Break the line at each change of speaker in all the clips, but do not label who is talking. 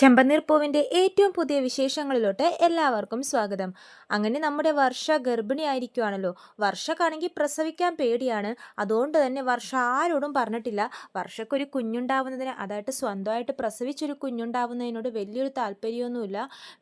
ചെമ്പനീർ പൂവിൻ്റെ ഏറ്റവും പുതിയ വിശേഷങ്ങളിലോട്ട് എല്ലാവർക്കും സ്വാഗതം. അങ്ങനെ നമ്മുടെ വർഷ ഗർഭിണിയായിരിക്കുവാണല്ലോ. വർഷക്കാണെങ്കിൽ പ്രസവിക്കാൻ പേടിയാണ്. അതുകൊണ്ട് തന്നെ വർഷ ആരോടും പറഞ്ഞിട്ടില്ല. വർഷക്കൊരു കുഞ്ഞുണ്ടാവുന്നതിന്, അതായിട്ട് സ്വന്തമായിട്ട് പ്രസവിച്ചൊരു കുഞ്ഞുണ്ടാവുന്നതിനോട് വലിയൊരു താല്പര്യമൊന്നുമില്ല.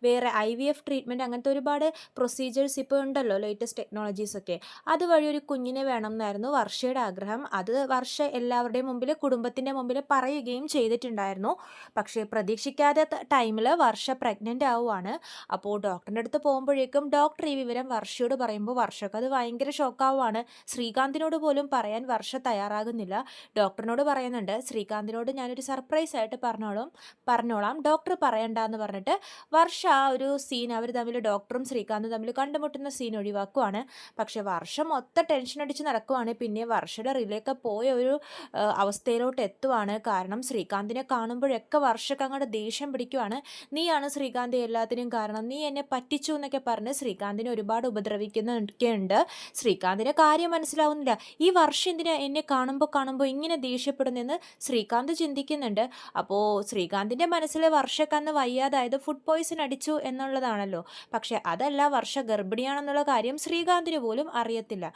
വേറെ IVF ട്രീറ്റ്മെൻറ്റ് അങ്ങനത്തെ ഒരുപാട് പ്രൊസീജിയേഴ്സ് ഇപ്പോൾ ഉണ്ടല്ലോ, ലേറ്റസ്റ്റ് ടെക്നോളജീസൊക്കെ. അതുവഴി ഒരു കുഞ്ഞിനെ വേണം എന്നായിരുന്നു വർഷയുടെ ആഗ്രഹം. അത് വർഷ എല്ലാവരുടെയും മുമ്പിൽ, കുടുംബത്തിൻ്റെ മുമ്പിൽ പറയുകയും ചെയ്തിട്ടുണ്ടായിരുന്നു. പക്ഷേ പ്രതീക്ഷിക്കാതെ ടൈമിൽ വർഷ പ്രഗ്നൻ്റ് ആവുകയാണ്. അപ്പോൾ ഡോക്ടറിൻ്റെ അടുത്ത് പോകുമ്പോഴേക്കും ഡോക്ടർ ഈ വിവരം വർഷയോട് പറയുമ്പോൾ വർഷക്ക് അത് ഭയങ്കര ഷോക്കാവുകയാണ്. ശ്രീകാന്തിനോട് പോലും പറയാൻ വർഷ തയ്യാറാകുന്നില്ല. ഡോക്ടറിനോട് പറയുന്നുണ്ട്, ശ്രീകാന്തിനോട് ഞാനൊരു സർപ്രൈസ് ആയിട്ട് പറഞ്ഞോളാം, ഡോക്ടർ പറയണ്ട എന്ന് പറഞ്ഞിട്ട് വർഷ ആ ഒരു സീൻ, അവർ തമ്മിൽ, ഡോക്ടറും ശ്രീകാന്തും തമ്മിൽ കണ്ടുമുട്ടുന്ന സീൻ ഒഴിവാക്കുവാണ്. പക്ഷേ വർഷം മൊത്തം ടെൻഷൻ അടിച്ച് നടക്കുവാണ്. പിന്നെ വർഷയുടെ റിലേക്ക് പോയ ഒരു അവസ്ഥയിലോട്ട് എത്തുവാണ്. കാരണം ശ്രീകാന്തിനെ കാണുമ്പോഴൊക്കെ വർഷക്ക് അങ്ങോട്ട് ദേഷ്യം പിടിക്കുവാണ്. നീയാണ് ശ്രീകാന്ത് എല്ലാത്തിനും കാരണം, നീ എന്നെ പറ്റിച്ചു എന്നൊക്കെ പറഞ്ഞ് ശ്രീകാന്തിനെ ഒരുപാട് ഉപദ്രവിക്കുന്നൊക്കെയുണ്ട്. ശ്രീകാന്തിന് കാര്യം മനസ്സിലാവുന്നില്ല. ഈ വർഷം എന്തിനാ എന്നെ കാണുമ്പോൾ ഇങ്ങനെ ദേഷ്യപ്പെടുന്നെന്ന് ശ്രീകാന്ത് ചിന്തിക്കുന്നുണ്ട്. അപ്പോൾ ശ്രീകാന്തിൻ്റെ മനസ്സിൽ വർഷക്കന്ന് വയ്യാതായത് ഫുഡ് പോയ്സൺ അടിച്ചു എന്നുള്ളതാണല്ലോ. പക്ഷേ അതല്ല, വർഷ ഗർഭിണിയാണെന്നുള്ള കാര്യം ശ്രീകാന്തിന് പോലും അറിയത്തില്ല.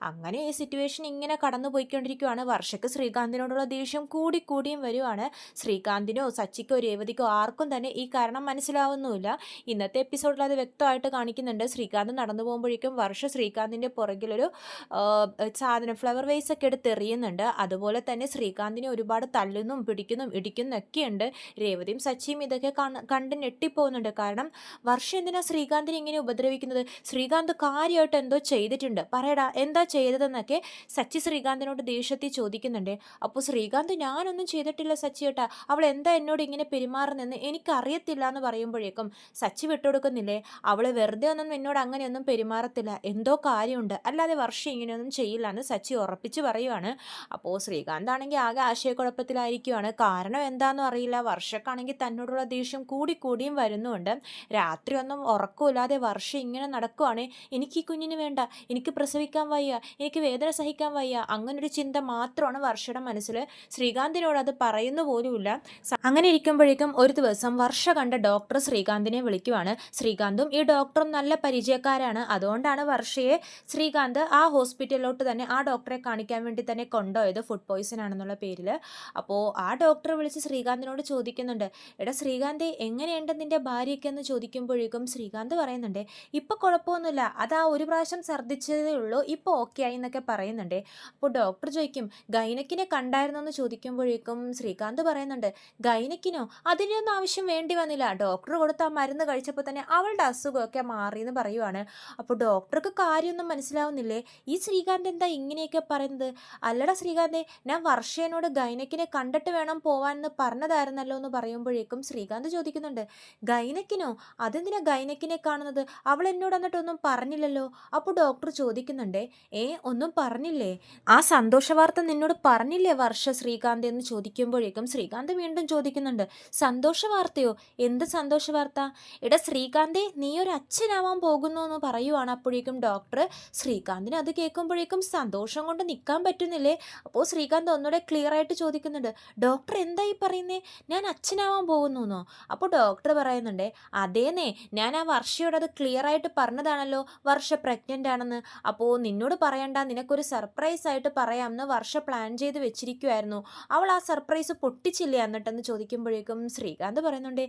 അങ്ങനെ ഈ സിറ്റുവേഷൻ ഇങ്ങനെ കടന്നു പോയിക്കൊണ്ടിരിക്കുകയാണ്. വർഷക്ക് ശ്രീകാന്തിനോടുള്ള ദേഷ്യം കൂടിയും വരുവാണ്. ശ്രീകാന്തിനോ സച്ചിക്കോ രേവതിക്കോ ആർക്കും തന്നെ ഈ കാരണം മനസ്സിലാവുന്നുമില്ല. ഇന്നത്തെ എപ്പിസോഡിൽ അത് വ്യക്തമായിട്ട് കാണിക്കുന്നുണ്ട്. ശ്രീകാന്ത് നടന്നു പോകുമ്പോഴേക്കും വർഷ ശ്രീകാന്തിൻ്റെ പുറകിലൊരു സാധനം, ഫ്ലവർ വേസ് ഒക്കെ എടുത്ത് എറിയുന്നുണ്ട്. അതുപോലെ തന്നെ ശ്രീകാന്തിനെ ഒരുപാട് തല്ലുന്നും പിടിക്കുന്നും ഇടിക്കുന്നൊക്കെയുണ്ട്. രേവതിയും സച്ചിയും ഇതൊക്കെ കണ്ട് ഞെട്ടിപ്പോകുന്നുണ്ട്. കാരണം വർഷ എന്തിനാ ശ്രീകാന്തിനെ ഇങ്ങനെ ഉപദ്രവിക്കുന്നത്? ശ്രീകാന്ത് കാര്യമായിട്ട് എന്തോ ചെയ്തിട്ടുണ്ട്, പറയടാ എന്താ ചെയ്തതെന്നൊക്കെ സച്ചി ശ്രീകാന്തിനോട് ദേഷ്യത്തിൽ ചോദിക്കുന്നുണ്ട്. അപ്പോൾ ശ്രീകാന്ത്, ഞാനൊന്നും ചെയ്തിട്ടില്ല സച്ചി ഏട്ടാ, അവൾ എന്താ എന്നോട് ഇങ്ങനെ പെരുമാറുന്നെന്ന് എനിക്കറിയത്തില്ല എന്ന് പറയുമ്പോഴേക്കും സച്ചി വിട്ടുകൊടുക്കുന്നില്ലേ, അവൾ വെറുതെ ഒന്നും എന്നോട് അങ്ങനെയൊന്നും പെരുമാറത്തില്ല, എന്തോ കാര്യമുണ്ട്, അല്ലാതെ വർഷം ഇങ്ങനെയൊന്നും ചെയ്യില്ല എന്ന് സച്ചി ഉറപ്പിച്ച് പറയുവാണ്. അപ്പോൾ ശ്രീകാന്ത് ആണെങ്കിൽ ആകെ ആശയക്കുഴപ്പത്തിലായിരിക്കുവാണ്. കാരണം എന്താണെന്നും അറിയില്ല. വർഷക്കാണെങ്കിൽ തന്നോടുള്ള ദേഷ്യം കൂടിയും വരുന്നുണ്ട്. രാത്രി ഒന്നും ഉറക്കമില്ലാതെ വർഷം ഇങ്ങനെ നടക്കുവാണ്. എനിക്ക് ഈ കുഞ്ഞിന് വേണ്ട, എനിക്ക് പ്രസവിക്കാൻ വയ്യ, എനിക്ക് വേദന സഹിക്കാൻ വയ്യ, അങ്ങനൊരു ചിന്ത മാത്രമാണ് വർഷയുടെ മനസ്സിൽ. ശ്രീകാന്തിനോട് അത് പറയുന്നു പോലുമില്ല. അങ്ങനെ ഇരിക്കുമ്പോഴേക്കും ഒരു ദിവസം വർഷ കണ്ട ഡോക്ടർ ശ്രീകാന്തിനെ വിളിക്കുവാണ്. ശ്രീകാന്തും ഈ ഡോക്ടറും നല്ല പരിചയക്കാരാണ്. അതുകൊണ്ടാണ് വർഷയെ ശ്രീകാന്ത് ആ ഹോസ്പിറ്റലിലോട്ട് തന്നെ, ആ ഡോക്ടറെ കാണിക്കാൻ വേണ്ടി തന്നെ കൊണ്ടുപോയത്, ഫുഡ് പോയ്സൺ ആണെന്നുള്ള പേരിൽ. അപ്പോൾ ആ ഡോക്ടറെ വിളിച്ച് ശ്രീകാന്തിനോട് ചോദിക്കുന്നുണ്ട്, എടാ ശ്രീകാന്ത്, എങ്ങനെയുണ്ട് നിൻ്റെ ഭാര്യയൊക്കെ എന്ന് ചോദിക്കുമ്പോഴേക്കും ശ്രീകാന്ത് പറയുന്നുണ്ട്, ഇപ്പോൾ കുഴപ്പമൊന്നുമില്ല, അതാ ഒരു പ്രാവശ്യം ഛർദ്ദിച്ചതേ ഉള്ളൂ, ഇപ്പോൾ ഓക്കെ ആയി എന്നൊക്കെ പറയുന്നുണ്ട്. അപ്പോൾ ഡോക്ടർ ചോദിക്കും, ഗൈനക്കിനെ കണ്ടായിരുന്നോ എന്ന് ചോദിക്കുമ്പോഴേക്കും ശ്രീകാന്ത് പറയുന്നുണ്ട്, ഗൈനക്കിനോ? അതിനൊന്നും ആവശ്യം വേണ്ടി വന്നില്ല, ഡോക്ടർ കൊടുത്ത ആ മരുന്ന് കഴിച്ചപ്പോൾ തന്നെ അവളുടെ അസുഖമൊക്കെ മാറിയെന്ന് പറയുവാണ്. അപ്പോൾ ഡോക്ടർക്ക് കാര്യമൊന്നും മനസ്സിലാവുന്നില്ലേ, ഈ ശ്രീകാന്ത് എന്താ ഇങ്ങനെയൊക്കെ പറയുന്നത്? അല്ലടാ ശ്രീകാന്തേ, ഞാൻ വർഷേനോട് ഗൈനക്കിനെ കണ്ടിട്ട് വേണം പോവാനെന്ന് പറഞ്ഞതായിരുന്നല്ലോ എന്ന് പറയുമ്പോഴേക്കും ശ്രീകാന്ത് ചോദിക്കുന്നുണ്ട്, ഗൈനക്കിനോ? അതെന്തിനാ ഗൈനക്കിനെ കാണുന്നത്? അവൾ എന്നോട് എന്നിട്ടൊന്നും പറഞ്ഞില്ലല്ലോ. അപ്പോൾ ഡോക്ടർ ചോദിക്കുന്നുണ്ട്, ഒന്നും പറഞ്ഞില്ലേ? ആ സന്തോഷ വാർത്ത നിന്നോട് പറഞ്ഞില്ലേ വർഷ ശ്രീകാന്ത് എന്ന് ചോദിക്കുമ്പോഴേക്കും ശ്രീകാന്ത് വീണ്ടും ചോദിക്കുന്നുണ്ട്, സന്തോഷ വാർത്തയോ? എന്ത് സന്തോഷ വാർത്ത? എടാ ശ്രീകാന്തേ, നീ ഒരു അച്ഛനാവാൻ പോകുന്നു എന്ന് പറയുവാണ്. അപ്പോഴേക്കും ഡോക്ടർ, ശ്രീകാന്തിന് അത് കേൾക്കുമ്പോഴേക്കും സന്തോഷം കൊണ്ട് നിൽക്കാൻ പറ്റുന്നില്ലേ. അപ്പോൾ ശ്രീകാന്ത് ഒന്നുകൂടെ ക്ലിയർ ആയിട്ട് ചോദിക്കുന്നുണ്ട്, ഡോക്ടർ എന്തായി പറയുന്നേ, ഞാൻ അച്ഛനാവാൻ പോകുന്നു എന്നോ? അപ്പോൾ ഡോക്ടർ പറയുന്നുണ്ട്, അതേന്നേ, ഞാൻ ആ വർഷയോട് അത് ക്ലിയർ ആയിട്ട് പറഞ്ഞതാണല്ലോ, വർഷ പ്രഗ്നൻ്റ് ആണെന്ന്. അപ്പോൾ നിന്നോട് പറയണ്ട, നിനക്കൊരു സർപ്രൈസ് ആയിട്ട് പറയാമെന്ന് വർഷ പ്ലാൻ ചെയ്ത് വെച്ചിരിക്കുമായിരുന്നു. അവൾ ആ സർപ്രൈസ് പൊട്ടിച്ചില്ലേ എന്നിട്ടെന്ന് ചോദിക്കുമ്പോഴേക്കും ശ്രീകാന്ത് പറയുന്നുണ്ട്,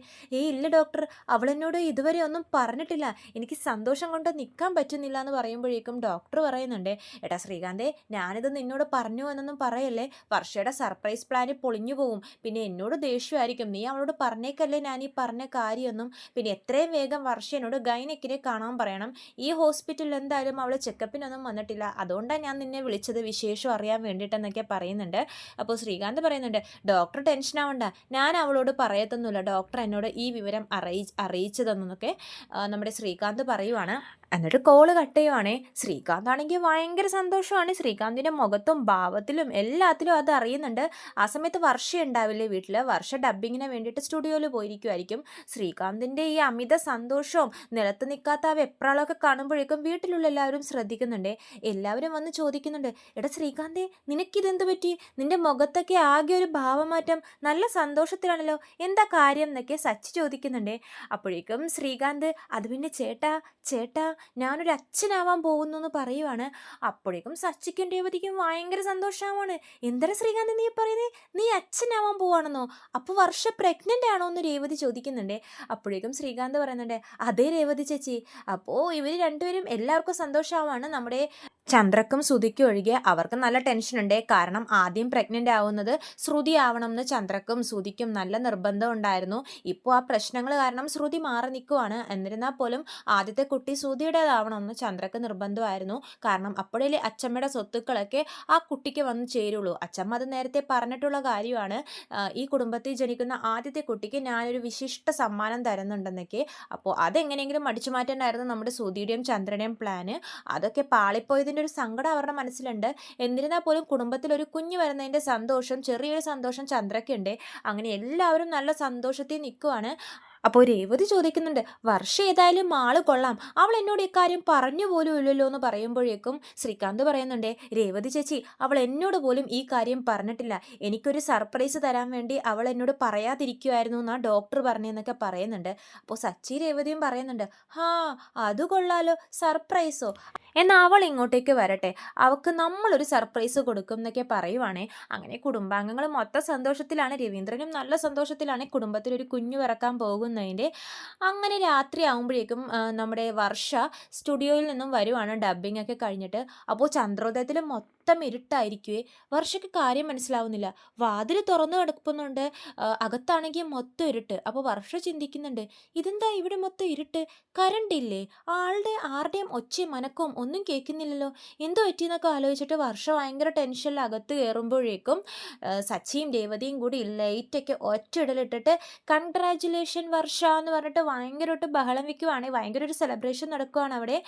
ഇല്ല ഡോക്ടർ, അവളെന്നോട് ഇതുവരെ ഒന്നും പറഞ്ഞിട്ടില്ല, എനിക്ക് സന്തോഷം കൊണ്ട് നിൽക്കാൻ പറ്റുന്നില്ല എന്ന് പറയുമ്പോഴേക്കും ഡോക്ടർ പറയുന്നുണ്ട്, എടാ ശ്രീകാന്തേ, ഞാനിത് നിന്നോട് പറഞ്ഞു എന്നൊന്നും പറയല്ലേ, വർഷയുടെ സർപ്രൈസ് പ്ലാന് പൊളിഞ്ഞു പോവും, പിന്നെ എന്നോട് ദേഷ്യമായിരിക്കും, നീ അവളോട് പറഞ്ഞേക്കല്ലേ ഞാൻ ഈ പറഞ്ഞ കാര്യമൊന്നും. പിന്നെ എത്രയും വേഗം വർഷ എന്നോട് ഗൈനക്കിനെ കാണാൻ പറയണം. ഈ ഹോസ്പിറ്റലിൽ എന്തായാലും അവൾ ചെക്കപ്പിനൊന്നും വന്നിട്ടില്ല, അതുകൊണ്ടാണ് ഞാൻ നിന്നെ വിളിച്ചത്, വിശേഷം അറിയാൻ വേണ്ടിയിട്ടെന്നൊക്കെ പറയുന്നുണ്ട്. അപ്പോൾ ശ്രീകാന്ത് പറയുന്നുണ്ട്, ഡോക്ടർ ടെൻഷൻ ആവണ്ട, ഞാൻ അവളോട് പറയത്തൊന്നുമില്ല, ഡോക്ടർ എന്നോട് ഈ വിവരം അറിയിച്ചു തന്നൊക്കെ നമ്മുടെ ശ്രീകാന്ത് പറയുവാണ്. എന്നിട്ട് കോള് കട്ട് ചെയ്യുവാണേ. ശ്രീകാന്ത് ആണെങ്കിൽ ഭയങ്കര സന്തോഷമാണ്. ശ്രീകാന്തിന്റെ മുഖത്തും ഭാവത്തിലും എല്ലാത്തിലും അത് അറിയുന്നുണ്ട്. ആ സമയത്ത് വർഷ ഉണ്ടാവില്ലേ വീട്ടിൽ. വർഷ ഡബ്ബിങ്ങിന് വേണ്ടിയിട്ട് സ്റ്റുഡിയോയിൽ പോയിരിക്കുമായിരിക്കും. ശ്രീകാന്തിന്റെ ഈ അമിത സന്തോഷവും നിലത്ത് നിൽക്കാത്ത ആ വെപ്രാളമൊക്കെ കാണുമ്പോഴേക്കും വീട്ടിലുള്ള എല്ലാവരും ശ്രദ്ധിക്കുന്നുണ്ട്. എല്ലാവരും വന്ന് ചോദിക്കുന്നുണ്ട്, എടാ ശ്രീകാന്തേ, നിനക്കിതെന്ത് പറ്റി? നിന്റെ മുഖത്തൊക്കെ ആകെ ഒരു ഭാവമാറ്റം, നല്ല സന്തോഷത്തിലാണല്ലോ, എന്താ കാര്യം എന്നൊക്കെ സച്ചി ചോദിക്കുന്നുണ്ട്. അപ്പോഴേക്കും ശ്രീകാന്ത്, അത് പിന്നെ ചേട്ടാ ചേട്ടാ ഞാനൊരു അച്ഛനാവാൻ പോകുന്നു എന്ന് പറയുവാണ്. അപ്പോഴേക്കും സച്ചിക്കും രേവതിക്കും ഭയങ്കര സന്തോഷമാണ്. എന്തര ശ്രീകാന്ത് നീ പറയുന്നേ, നീ അച്ഛനാവാൻ പോവാണെന്നോ? അപ്പോൾ വർഷ പ്രഗ്നൻ്റ് ആണോ എന്ന് രേവതി ചോദിക്കുന്നുണ്ട്. അപ്പോഴേക്കും ശ്രീകാന്ത് പറയുന്നുണ്ട്, അതേ രേവതി ചേച്ചി. അപ്പോൾ ഇവർ രണ്ടുപേരും എല്ലാവർക്കും സന്തോഷമാവാണ്. നമ്മുടെ ചന്ദ്രക്കും ശ്രുതിക്കും ഒഴികെ അവർക്ക് നല്ല ടെൻഷനുണ്ട്. കാരണം ആദ്യം പ്രഗ്നൻ്റ് ആവുന്നത് ശ്രുതി ആവണം എന്ന് ചന്ദ്രക്കും ശ്രുതിക്കും നല്ല നിർബന്ധം ഉണ്ടായിരുന്നു. ഇപ്പോൾ ആ പ്രശ്നങ്ങൾ കാരണം ശ്രുതി മാറി നിൽക്കുവാണ്. എന്നിരുന്നാൽ പോലും ആദ്യത്തെ കുട്ടി ശ്രുതിയുടേതാവണമെന്ന് ചന്ദ്രക്ക് നിർബന്ധമായിരുന്നു. കാരണം അപ്പോഴേ അച്ചമ്മയുടെ സ്വത്തുക്കളൊക്കെ ആ കുട്ടിക്ക് വന്ന് ചേരുള്ളൂ. അച്ചമ്മ അത് നേരത്തെ പറഞ്ഞിട്ടുള്ള കാര്യമാണ്. ഈ കുടുംബത്തിൽ ജനിക്കുന്ന ആദ്യത്തെ കുട്ടിക്ക് ഞാനൊരു വിശിഷ്ട സമ്മാനം തരുന്നുണ്ടെന്നൊക്കെ. അപ്പോൾ അതെങ്ങനെയെങ്കിലും അടിച്ചു മാറ്റാനായിരുന്നു നമ്മുടെ ശ്രുതിയുടെയും ചന്ദ്രൻ്റെയും പ്ലാന്. അതൊക്കെ പാളിപ്പോയതിൻ്റെ ഒരു സങ്കടം അവരുടെ മനസ്സിലുണ്ട്. എന്നിരുന്നാൽ പോലും കുടുംബത്തിൽ ഒരു കുഞ്ഞ് വരുന്നതിൻ്റെ സന്തോഷം, ചെറിയൊരു സന്തോഷം ചന്ദ്രയ്ക്കുണ്ട്. അങ്ങനെ എല്ലാവരും നല്ല സന്തോഷത്തിൽ നിൽക്കുവാണ്. അപ്പോൾ രേവതി ചോദിക്കുന്നുണ്ട്, വർഷ ഏതായാലും ആള് കൊള്ളാം, അവൾ എന്നോട് ഇക്കാര്യം പറഞ്ഞു പോലും ഇല്ലല്ലോ എന്ന് പറയുമ്പോഴേക്കും ശ്രീകാന്ത് പറയുന്നുണ്ട്, രേവതി ചേച്ചി അവൾ എന്നോട് പോലും ഈ കാര്യം പറഞ്ഞിട്ടില്ല. എനിക്കൊരു സർപ്രൈസ് തരാൻ വേണ്ടി അവൾ എന്നോട് പറയാതിരിക്കുമായിരുന്നു എന്നാ ഡോക്ടർ പറഞ്ഞെന്നൊക്കെ പറയുന്നുണ്ട്. അപ്പോൾ സച്ചി രേവതിയും പറയുന്നുണ്ട്, ഹാ അത് കൊള്ളാലോ, സർപ്രൈസോ, എന്നാൽ അവൾ ഇങ്ങോട്ടേക്ക് വരട്ടെ, അവൾക്ക് നമ്മളൊരു സർപ്രൈസ് കൊടുക്കും എന്നൊക്കെ പറയുവാണേ. അങ്ങനെ കുടുംബാംഗങ്ങൾ മൊത്തം സന്തോഷത്തിലാണ്. രവീന്ദ്രനും നല്ല സന്തോഷത്തിലാണ് കുടുംബത്തിലൊരു കുഞ്ഞു പിറക്കാൻ പോകുന്നതിൻ്റെ. അങ്ങനെ രാത്രി ആകുമ്പോഴേക്കും നമ്മുടെ വർഷ സ്റ്റുഡിയോയിൽ നിന്നും വരുവാണ് ഡബ്ബിംഗ് ഒക്കെ കഴിഞ്ഞിട്ട്. അപ്പോൾ ചന്ദ്രോദയത്തിൽ മൊത്തം ഇരുട്ടായിരിക്കുവേ. വർഷയ്ക്ക് കാര്യം മനസ്സിലാവുന്നില്ല. വാതിൽ തുറന്നു കിടക്കുന്നുണ്ട്, അകത്താണെങ്കിൽ മൊത്തം ഇരുട്ട്. അപ്പോൾ വർഷ ചിന്തിക്കുന്നുണ്ട്, ഇതെന്താ ഇവിടെ മൊത്തം ഇരുട്ട്, കറണ്ട് ഇല്ലേ, ആരുടെയും ഒച്ചയും മനക്കവും ഒന്നും കേൾക്കുന്നില്ലല്ലോ, എന്തോ പറ്റിയെന്നൊക്കെ ആലോചിച്ചിട്ട് വർഷ ഭയങ്കര ടെൻഷനിൽ അകത്ത് കയറുമ്പോഴേക്കും സച്ചിയും രേവതിയും കൂടി ലൈറ്റൊക്കെ ഒറ്റയിടലിട്ടിട്ട് കൺഗ്രാജുലേഷൻ വർഷ എന്ന് പറഞ്ഞിട്ട് ഭയങ്കരമായിട്ട് ബഹളം വയ്ക്കുവാണെങ്കിൽ ഭയങ്കര ഒരു സെലിബ്രേഷൻ നടക്കുവാണ് അവിടെ.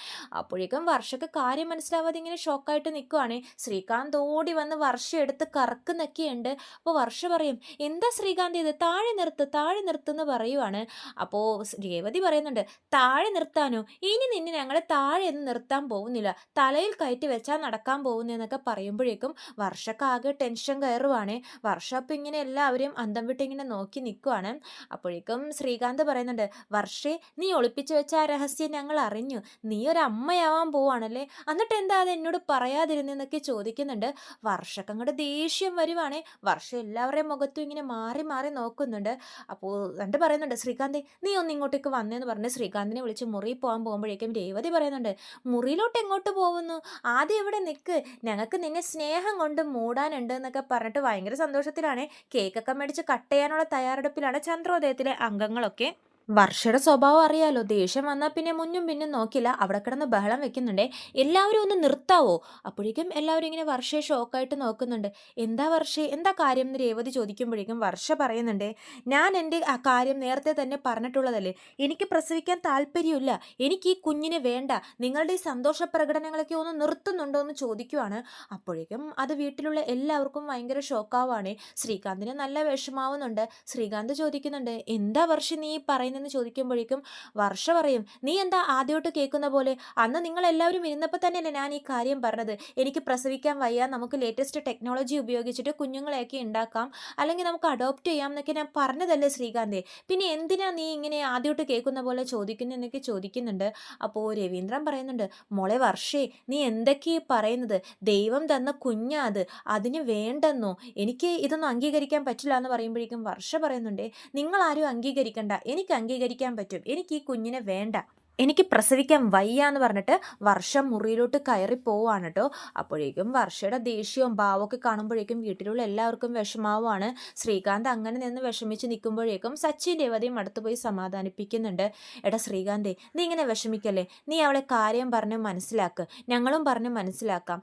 അപ്പോഴേക്കും വർഷക്ക് കാര്യം മനസ്സിലാവാതെ ഇങ്ങനെ ഷോക്കായിട്ട് നിൽക്കുവാണ്. ശ്രീകാന്ത് ഓടി വന്ന് വർഷ എടുത്ത് കറക്കുന്നൊക്കെയുണ്ട്. അപ്പോൾ വർഷ പറയും, എന്താ ശ്രീകാന്ത് ഇത്, താഴെ നിർത്തുന്ന് പറയുവാണ്. അപ്പോൾ രേവതി പറയുന്നുണ്ട്, താഴെ നിർത്താനോ, ഇനി നിന്നെ ഞങ്ങൾ താഴെ ഒന്നും നിർത്താൻ പോകുന്നില്ല, തലയിൽ കയറ്റി വെച്ചാൽ നടക്കാൻ പോകുന്നതെന്നൊക്കെ പറയുമ്പോഴേക്കും വർഷക്കാകെ ടെൻഷൻ കയറുവാണ്. വർഷ അപ്പം ഇങ്ങനെ എല്ലാവരെയും അന്തം വിട്ടിങ്ങനെ നോക്കി നിൽക്കുവാണ്. അപ്പോഴേക്കും ശ്രീകാന്ത് പറയുന്നുണ്ട്, വർഷേ നീ ഒളിപ്പിച്ചു വെച്ച ആ രഹസ്യം ഞങ്ങൾ അറിഞ്ഞു, നീ ഒരു അമ്മയാവാൻ പോവാണല്ലേ, എന്നിട്ട് എന്താ അത് എന്നോട് പറയാതിരുന്നെന്നൊക്കെ ചോദിക്കുന്നുണ്ട്. വർഷക്ക് അങ്ങോട്ട് ദേഷ്യം വരുവാണേ. വർഷ എല്ലാവരുടെയും മുഖത്തും ഇങ്ങനെ മാറി മാറി നോക്കുന്നുണ്ട്. അപ്പോൾ എന്നിട്ട് പറയുന്നുണ്ട്, ശ്രീകാന്ത് നീ ഒന്ന് ഇങ്ങോട്ടേക്ക് വന്നേന്ന് പറഞ്ഞ് ശ്രീകാന്തിനെ വിളിച്ച് മുറിയിൽ പോകാൻ പോകുമ്പോഴേക്കും രേവതി പറയുന്നുണ്ട്, മുറിയിലോട്ട് എങ്ങോട്ട് പോകുന്നു, ആദ്യം ഇവിടെ നിൽക്ക്, ഞങ്ങൾക്ക് നിന്നെ സ്നേഹം കൊണ്ട് മൂടാനുണ്ട് എന്നൊക്കെ പറഞ്ഞിട്ട് ഭയങ്കര സന്തോഷത്തിലാണ്. കേക്കൊക്കെ മേടിച്ച് കട്ട് ചെയ്യാനുള്ള തയ്യാറെടുപ്പിലാണ് ചന്ദ്രോദയത്തിലെ അംഗങ്ങളൊക്കെ. വർഷയുടെ സ്വഭാവം അറിയാലോ, ദേഷ്യം വന്നാൽ പിന്നെ മുന്നും പിന്നും നോക്കില്ല, അവിടെ കിടന്ന് ബഹളം വെക്കുന്നുണ്ട്. എല്ലാവരും ഒന്ന് നിർത്താവോ? അപ്പോഴേക്കും എല്ലാവരും ഇങ്ങനെ വർഷയെ ഷോക്കായിട്ട് നോക്കുന്നുണ്ട്. എന്താ വർഷേ, എന്താ കാര്യം എന്ന് രേവതി ചോദിക്കുമ്പോഴേക്കും വർഷ പറയുന്നുണ്ട്, ഞാൻ എൻ്റെ ആ കാര്യം നേരത്തെ തന്നെ പറഞ്ഞിട്ടുള്ളതല്ലേ, എനിക്ക് പ്രസവിക്കാൻ താല്പര്യമില്ല, എനിക്ക് ഈ കുഞ്ഞിനെ വേണ്ട, നിങ്ങളുടെ ഈ സന്തോഷ പ്രകടനങ്ങളൊക്കെ ഒന്ന് നിർത്തുന്നുണ്ടോ എന്ന് ചോദിക്കുവാണ്. അപ്പോഴേക്കും അത് വീട്ടിലുള്ള എല്ലാവർക്കും ഭയങ്കര ഷോക്കാവാണ്. ശ്രീകാന്തിന് നല്ല വിഷമാവുന്നുണ്ട്. ശ്രീകാന്ത് ചോദിക്കുന്നുണ്ട്, എന്താ വർഷ നീ പറയുന്നത് എന്ന് ചോദിക്കുമ്പോഴേക്കും വർഷ പറയും, നീ എന്താ ആദ്യമായിട്ട് കേൾക്കുന്ന പോലെ, അന്ന് നിങ്ങൾ എല്ലാവരും ഇരുന്നപ്പോൾ തന്നെയല്ലേ ഞാൻ ഈ കാര്യം പറഞ്ഞത്, എനിക്ക് പ്രസവിക്കാൻ വയ്യ, നമുക്ക് ലേറ്റസ്റ്റ് ടെക്നോളജി ഉപയോഗിച്ചിട്ട് കുഞ്ഞുങ്ങളെയൊക്കെ ഉണ്ടാക്കാം, അല്ലെങ്കിൽ നമുക്ക് അഡോപ്റ്റ് ചെയ്യാം എന്നൊക്കെ ഞാൻ പറഞ്ഞതല്ലേ ശ്രീകാന്തേ, പിന്നെ എന്തിനാ നീ ഇങ്ങനെ ആദ്യമായിട്ട് കേൾക്കുന്ന പോലെ ചോദിക്കുന്നതെന്നൊക്കെ ചോദിക്കുന്നുണ്ട്. അപ്പോൾ രവീന്ദ്രൻ പറയുന്നുണ്ട്, മോളെ വർഷേ നീ എന്തൊക്കെയാ പറയുന്നത്, ദൈവം തന്ന കുഞ്ഞാ അത്, അതിന് വേണ്ടെന്നോ, എനിക്ക് ഇതൊന്നും അംഗീകരിക്കാൻ പറ്റില്ല എന്ന് പറയുമ്പോഴേക്കും വർഷ പറയുന്നുണ്ട്, നിങ്ങളാരും അംഗീകരിക്കണ്ട, എനിക്ക് അംഗീകരിക്കാൻ പറ്റും, എനിക്ക് ഈ കുഞ്ഞിനെ വേണ്ട, എനിക്ക് പ്രസവിക്കാൻ വയ്യ എന്ന് പറഞ്ഞിട്ട് വർഷം മുറിയിലോട്ട് കയറി പോവാണ് കേട്ടോ. അപ്പോഴേക്കും വർഷയുടെ ദേഷ്യവും ഭാവമൊക്കെ കാണുമ്പോഴേക്കും വീട്ടിലുള്ള എല്ലാവർക്കും വിഷമാവുമാണ്. ശ്രീകാന്ത് അങ്ങനെ നിന്ന് വിഷമിച്ച് നിൽക്കുമ്പോഴേക്കും സച്ചിൻ രേവതിയും അടുത്ത് പോയി സമാധാനിപ്പിക്കുന്നുണ്ട്. എടാ ശ്രീകാന്തേ, നീ ഇങ്ങനെ വിഷമിക്കല്ലേ, നീ അവളെ കാര്യം പറഞ്ഞ് മനസ്സിലാക്ക്, ഞങ്ങളും പറഞ്ഞ് മനസ്സിലാക്കാം,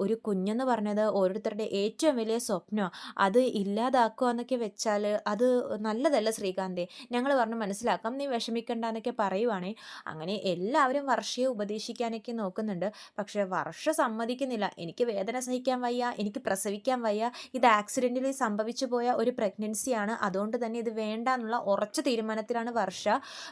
ഒരു കുഞ്ഞെന്ന് പറഞ്ഞത് ഓരോരുത്തരുടെ ഏറ്റവും വലിയ സ്വപ്നമാണ്, അത് ഇല്ലാതാക്കുക എന്നൊക്കെ വെച്ചാൽ അത് നല്ലതല്ല ശ്രീകാന്തേ, ഞങ്ങൾ പറഞ്ഞ് മനസ്സിലാക്കാം, നീ വിഷമിക്കണ്ട എന്നൊക്കെ പറയുവാണേ. അങ്ങനെ എല്ലാവരും വർഷയെ ഉപദേശിക്കാനൊക്കെ നോക്കുന്നുണ്ട്. പക്ഷേ വർഷ സമ്മതിക്കുന്നില്ല. എനിക്ക് വേദന സഹിക്കാൻ വയ്യ, എനിക്ക് പ്രസവിക്കാൻ വയ്യ, ഇത് ആക്സിഡൻ്റലി സംഭവിച്ചു പോയ ഒരു പ്രഗ്നൻസിയാണ്, അതുകൊണ്ട് തന്നെ ഇത് വേണ്ട എന്നുള്ള ഉറച്ച തീരുമാനത്തിലാണ് വർഷ.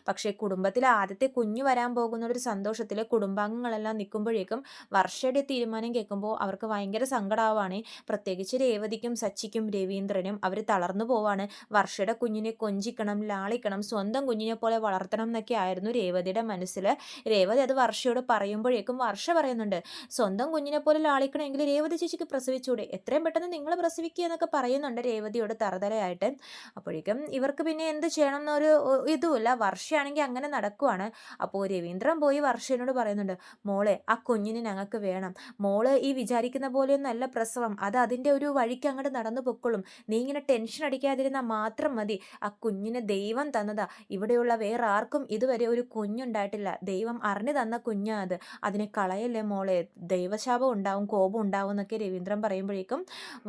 പക്ഷേ കുടുംബത്തിലെ ആദ്യത്തെ കുഞ്ഞ് വരാൻ പോകുന്ന ഒരു സന്തോഷത്തിൽ കുടുംബാംഗങ്ങളെല്ലാം നിൽക്കുമ്പോഴേക്കും വർഷയുടെ തീരുമാനം കേൾക്കുമ്പോൾ അവർക്ക് ഭയങ്കര സങ്കടമാവാണ്. പ്രത്യേകിച്ച് രേവതിക്കും സച്ചിക്കും രവീന്ദ്രനും അവർ തളർന്നു പോവാണ്. വർഷയുടെ കുഞ്ഞിനെ കൊഞ്ചിക്കണം, ലാളിക്കണം, സ്വന്തം കുഞ്ഞിനെ പോലെ വളർത്തണം എന്നൊക്കെ ആയിരുന്നു രേവതിയുടെ മനസ്സിൽ. രേവതി അത് വർഷയോട് പറയുമ്പോഴേക്കും വർഷ പറയുന്നുണ്ട്, സ്വന്തം കുഞ്ഞിനെ പോലെ ലാളിക്കണമെങ്കിൽ രേവതി ചേച്ചിക്ക് പ്രസവിച്ചൂടെ, എത്രയും പെട്ടെന്ന് നിങ്ങൾ പ്രസവിക്കുക എന്നൊക്കെ പറയുന്നുണ്ട് രേവതിയോട് തറുതലയായിട്ട്. അപ്പോഴേക്കും ഇവർക്ക് പിന്നെ എന്ത് ചെയ്യണം എന്നൊരു ഇതുമില്ല. വർഷയാണെങ്കിൽ അങ്ങനെ നടക്കുവാണ്. അപ്പോൾ രവീന്ദ്രൻ പോയി വർഷയോട് പറയുന്നുണ്ട്, മോളെ ആ കുഞ്ഞിനെ ഞങ്ങൾക്ക് വേണം, മോള് ഈ വിചാരിക്കുന്ന പോലെയൊന്നല്ല പ്രസവം, അത് അതിൻ്റെ ഒരു വഴിക്ക് അങ്ങോട്ട് നടന്നു പൊക്കോളും, നീ ഇങ്ങനെ ടെൻഷൻ അടിക്കാതിരുന്നാൽ മാത്രം മതി, ആ കുഞ്ഞിനെ ദൈവം തന്നതാ, ഇവിടെയുള്ള വേറെ ആർക്കും ഇതുവരെ ഒരു കുഞ്ഞുണ്ടായിട്ടില്ല, ദൈവം അറിഞ്ഞു തന്ന കുഞ്ഞാ അത്, അതിനെ കളയല്ലേ മോളെ, ദൈവശാപം ഉണ്ടാവും, കോപം ഉണ്ടാവും എന്നൊക്കെ രവീന്ദ്രൻ പറയുമ്പോഴേക്കും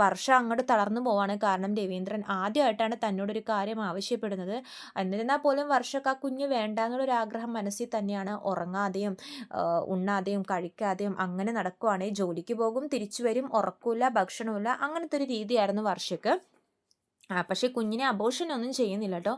വർഷ അങ്ങോട്ട് തളർന്നു പോവാണ്. കാരണം രവീന്ദ്രൻ ആദ്യമായിട്ടാണ് തന്നോടൊരു കാര്യം ആവശ്യപ്പെടുന്നത്. എന്നിരുന്നാൽ പോലും വർഷക്ക് ആ കുഞ്ഞ് വേണ്ട എന്നുള്ളൊരു ആഗ്രഹം മനസ്സിൽ തന്നെയാണ്. ഉറങ്ങാതെയും ഉണ്ണാതെയും കഴിക്കാതെയും അങ്ങനെ നടക്കുവാണ്. ജോലിക്ക് പോകും, തിരിച്ചു വരും, ഉറക്കില്ല, ഭക്ഷണമില്ല, അങ്ങനത്തെ ഒരു രീതിയായിരുന്നു വർഷക്ക്. പക്ഷേ കുഞ്ഞിനെ അബോർഷനൊന്നും ചെയ്യുന്നില്ല കേട്ടോ.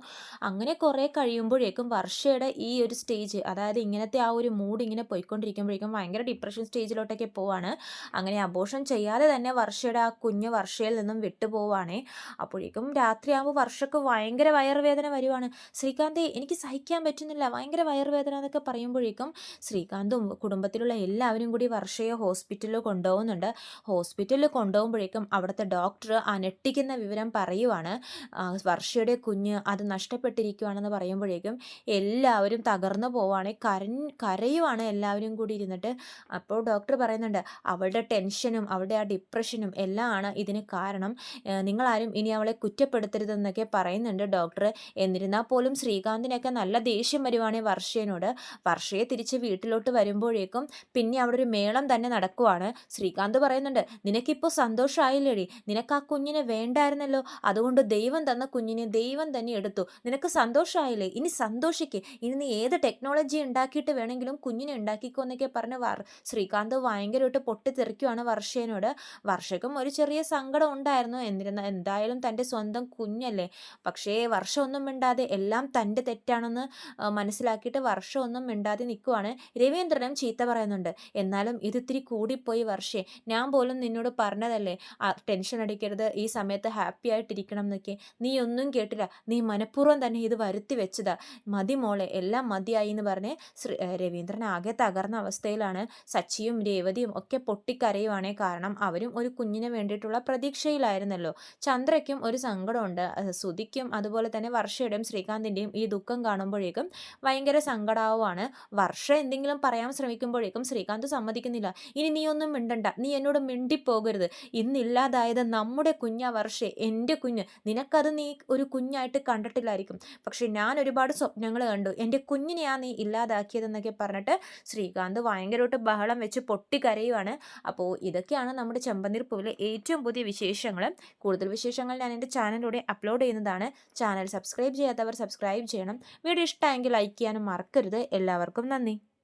അങ്ങനെ കുറേ കഴിയുമ്പോഴേക്കും വർഷയുടെ ഈ ഒരു സ്റ്റേജ്, അതായത് ഇങ്ങനത്തെ ആ ഒരു മൂഡ് ഇങ്ങനെ പോയിക്കൊണ്ടിരിക്കുമ്പോഴേക്കും ഭയങ്കര ഡിപ്രഷൻ സ്റ്റേജിലോട്ടൊക്കെ പോവാണ്. അങ്ങനെ അബോർഷൻ ചെയ്യാതെ തന്നെ വർഷയുടെ ആ കുഞ്ഞ് വർഷയിൽ നിന്നും വിട്ടുപോവാണേ. അപ്പോഴേക്കും രാത്രിയാകുമ്പോൾ വർഷക്ക് ഭയങ്കര വയറുവേദന വരുവാണ്. ശ്രീകാന്തേ എനിക്ക് സഹിക്കാൻ പറ്റുന്നില്ല, ഭയങ്കര വയറുവേദന എന്നൊക്കെ പറയുമ്പോഴേക്കും ശ്രീകാന്തും കുടുംബത്തിലുള്ള എല്ലാവരും കൂടി വർഷയെ ഹോസ്പിറ്റലിൽ കൊണ്ടുപോകുന്നുണ്ട്. ഹോസ്പിറ്റലിൽ കൊണ്ടുപോകുമ്പോഴേക്കും അവിടുത്തെ ഡോക്ടർ ആ ഞെട്ടിക്കുന്ന വിവരം പറയുവാണ്, വർഷയുടെ കുഞ്ഞ് അത് നഷ്ടപ്പെട്ടിരിക്കുകയാണെന്ന് പറയുമ്പോഴേക്കും എല്ലാവരും തകർന്നു പോവാണ്, കരയുവാണ് എല്ലാവരും കൂടി ഇരുന്നിട്ട്. അപ്പോൾ ഡോക്ടർ പറയുന്നുണ്ട്, അവളുടെ ടെൻഷനും അവളുടെ ആ ഡിപ്രഷനും എല്ലാം ആണ് ഇതിന് കാരണം, നിങ്ങളാരും ഇനി അവളെ കുറ്റപ്പെടുത്തരുതെന്നൊക്കെ പറയുന്നുണ്ട് ഡോക്ടർ. എന്നിരുന്നാൽ പോലും ശ്രീകാന്തിനൊക്കെ നല്ല ദേഷ്യം വരുവാണ് വർഷയോട്. വർഷയെ തിരിച്ച് വീട്ടിലോട്ട് വരുമ്പോഴേക്കും പിന്നെ അവിടെ ഒരു മേളം തന്നെ നടക്കുവാണ്. ശ്രീകാന്ത് പറയുന്നുണ്ട്, നിനക്കിപ്പോൾ സന്തോഷമായില്ലേടി, നിനക്ക് ആ കുഞ്ഞിനെ വേണ്ടായിരുന്നല്ലോ, അതുകൊണ്ട് ദൈവം തന്ന കുഞ്ഞിനെ ദൈവം തന്നെ എടുത്തു, നിനക്ക് സന്തോഷമായില്ലേ, ഇനി സന്തോഷിക്ക്, ഇനി നീ ഏത് ടെക്നോളജി ഉണ്ടാക്കിയിട്ട് വേണമെങ്കിലും കുഞ്ഞിനെ ഉണ്ടാക്കിക്കോ എന്നൊക്കെ പറഞ്ഞ് ശ്രീകാന്ത് ഭയങ്കരമായിട്ട് പൊട്ടിത്തെറിക്കുവാണ് വർഷയോട്. വർഷക്കും ഒരു ചെറിയ സങ്കടം ഉണ്ടായിരുന്നു. എന്തായാലും തൻ്റെ സ്വന്തം കുഞ്ഞല്ലേ. പക്ഷേ വർഷം ഒന്നും മിണ്ടാതെ എല്ലാം തൻ്റെ തെറ്റാണെന്ന് മനസ്സിലാക്കിയിട്ട് വർഷം ഒന്നും മിണ്ടാതെ നിൽക്കുവാണ്. രവീന്ദ്രനും ചീത്ത പറയുന്നുണ്ട്, എന്നാലും ഇതിത്തിരി കൂടിപ്പോയി വർഷേ, ഞാൻ പോലും നിന്നോട് പറഞ്ഞതല്ലേ ടെൻഷൻ അടിക്കരുത്, ഈ സമയത്ത് ഹാപ്പി ആയിട്ടിരിക്കണം എന്നൊക്കെ, നീ ഒന്നും കേട്ടില്ല, നീ മനഃപൂർവ്വം തന്നെ ഇത് വരുത്തി വെച്ചതാ, മതി മോളെ, എല്ലാം മതിയായി എന്ന് പറഞ്ഞ് രവീന്ദ്രൻ ആകെ തകർന്ന അവസ്ഥയിലാണ്. സച്ചിയും രേവതിയും ഒക്കെ പൊട്ടിക്കരയുവാണേ. കാരണം അവരും ഒരു കുഞ്ഞിന് വേണ്ടിയിട്ടുള്ള പ്രതീക്ഷയിലായിരുന്നല്ലോ. ചന്ദ്രയ്ക്കും ഒരു സങ്കടമുണ്ട്, സുധിക്കും അതുപോലെ തന്നെ വർഷയുടെയും ശ്രീകാന്തിൻ്റെയും ഈ ദുഃഖം കാണുമ്പോഴേക്കും ഭയങ്കര സങ്കടാവുമാണ്. വർഷ എന്തെങ്കിലും പറയാൻ ശ്രമിക്കുമ്പോഴേക്കും ശ്രീകാന്ത് സമ്മതിക്കുന്നില്ല. ഇനി നീ ഒന്നും മിണ്ടണ്ട, നീ എന്നോട് മിണ്ടിപ്പോകരുത്, ഇന്നില്ലാതായത് നമ്മുടെ കുഞ്ഞാ വർഷേ, എൻ്റെ കുഞ്ഞ്, നിനക്കത് നീ ഒരു കുഞ്ഞായിട്ട് കണ്ടിട്ടില്ലായിരിക്കും, പക്ഷെ ഞാൻ ഒരുപാട് സ്വപ്നങ്ങൾ കണ്ടു, എൻ്റെ കുഞ്ഞിനെയാണ് നീ ഇല്ലാതാക്കിയതെന്നൊക്കെ പറഞ്ഞിട്ട് ശ്രീകാന്ത് ഭയങ്കരമായിട്ട് ബഹളം വെച്ച് പൊട്ടിക്കരയുവാണ്. അപ്പോൾ ഇതൊക്കെയാണ് നമ്മുടെ ചെമ്പനീർ പൂവിലെ ഏറ്റവും പുതിയ വിശേഷങ്ങൾ. കൂടുതൽ വിശേഷങ്ങൾ ഞാൻ എൻ്റെ ചാനലിലൂടെ അപ്ലോഡ് ചെയ്യുന്നതാണ്. ചാനൽ സബ്സ്ക്രൈബ് ചെയ്യാത്തവർ സബ്സ്ക്രൈബ് ചെയ്യണം. വീഡിയോ ഇഷ്ടമായെങ്കിൽ ലൈക്ക് ചെയ്യാനും മറക്കരുത്. എല്ലാവർക്കും നന്ദി.